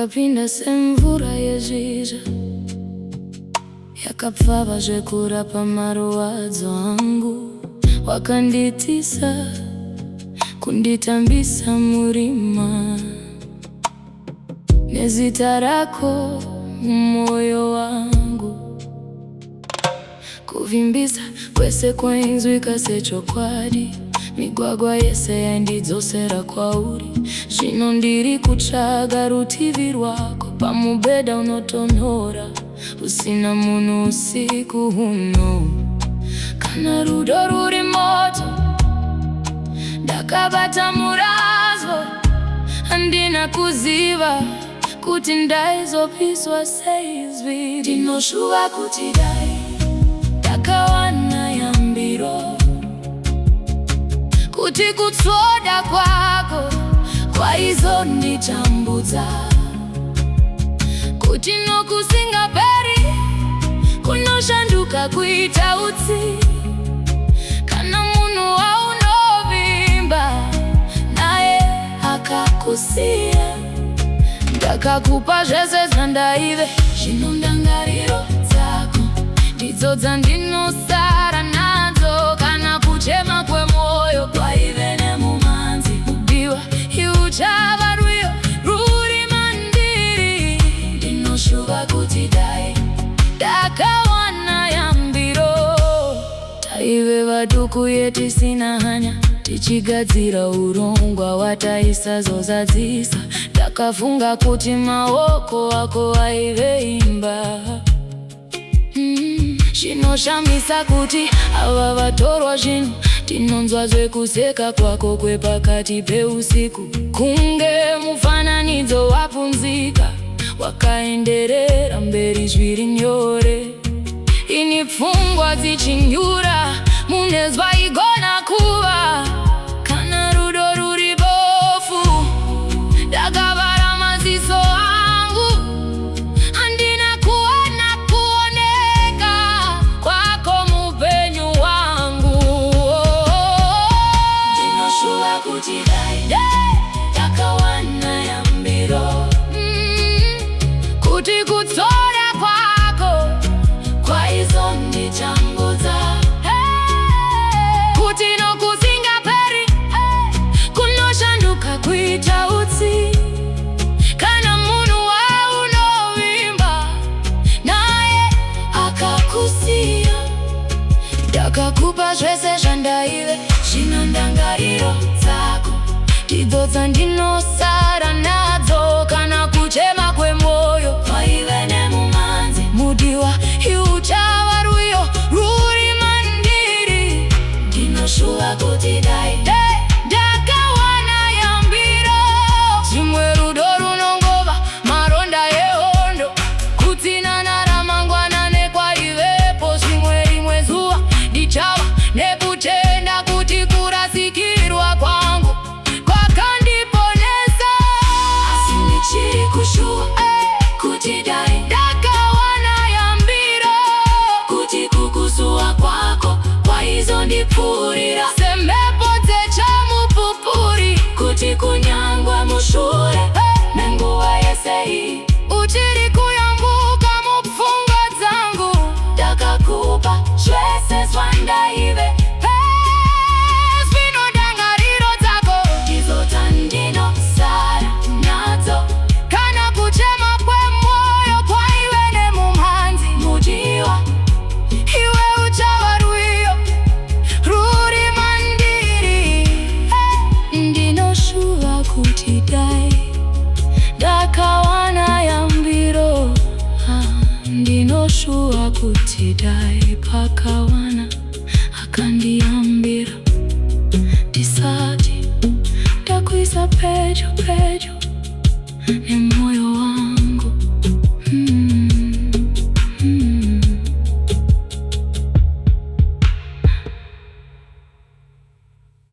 Wakapinda semvura yezhizha, yakapfava zvekurapa marwadzo angu. Wakanditisa kunditambisa murima, nezita rako mumwoyo wangu. Kuvimbisa kwese kwainzwika sechokwadi, migwagwa yese yandidzosera kwauri. Zvino ndiri kutsvaga rutivi rwako, pamubhedha unotonhora, usina munhu usiku huno. Kana rudo ruri moto, ndakabata murazvo. Handina kuziva kuti ndaizopiswa seizvi. Ndinoshuva kuti dai ndakawana yambiro, kuti kutsoda kwako kwaizonditambudza, kuti nokusingaperi kunoshanduka kuita utsi. Kana munhu waunovimba naye akakusiya, ndakakupa zvese zvandaive. Zvino ndangariro dzako ndidzo dzandinosara nadzo, kana kuchema kwemwoyo kwaive nemumanzi. Kudiwa iwe uchava rwiyo ruri mandiri. Ndinoshuva kuti dai ndakawana yambiro. Taive vaduku yetisina hanya, tichigadzira urongwa wataisazozadzisa. Ndakafunga kuti maoko ako aive imba. Zvinoshamisa kuti ava vatorwa zvinhu, tinonzwa zvekuseka kwako kwepakati peusiku. Kunge mufananidzo wapunzika, wakaenderera mberi zviri nyore. Ini pfungwa dzichinyura, munezva igona kuva. Kana rudo ruri bofu, ndakavara maziso angu. Handina kuona kuoneka kwako mupenyu wangu. Ndinoshuva kuti dai ndakawana yambiro, kuti kutsoda kwako kwaizonditambudza, kuti nokusingaperi kunoshanduka kuita utsi. Kana munhu waunovimba naye akakusiya, ndakakupa zvese zvandaive. Zvino ndangariro dzako ndidzo dzandinosara nadzo, kana kuchema kwemwoyo kwaive nemumanzi. Mudiwa iwe uchava rwiyo ruri mandiri. Ndinoshuva kuti dai ndakawana yambiro. Zvimwe rudo runongova maronda ehondo, kutsinana ramangwana nekwaivepo. Zvimwe rimwe zuva ndichava nekutenda kuti kurasikirwa kwangu kwakandiponesa. Asi ndichiri kushuva kuti dai ndakawana yambiro, kuti kukusuwa kwako kwaizondipfurira semhepo dzechamupupuri. Kuti kunyangwe mushure menguva yese iyi uchiri kuyambuka mupfungwa dzangu, ndakakupa zvese zvandaive. Zvino ndangariro dzako ndidzo dzandinosara nadzo, kana kuchema kwemwoyo kwaive nemumanzi. Mudiwa iwe uchava rwiyo ruri mandiri. Ndinoshuva kuti dai ndakawana yambiro. Ndinoshuva kuti dai pakawana akandiyambira. Ndisati ndakuisa pedyo pedyo,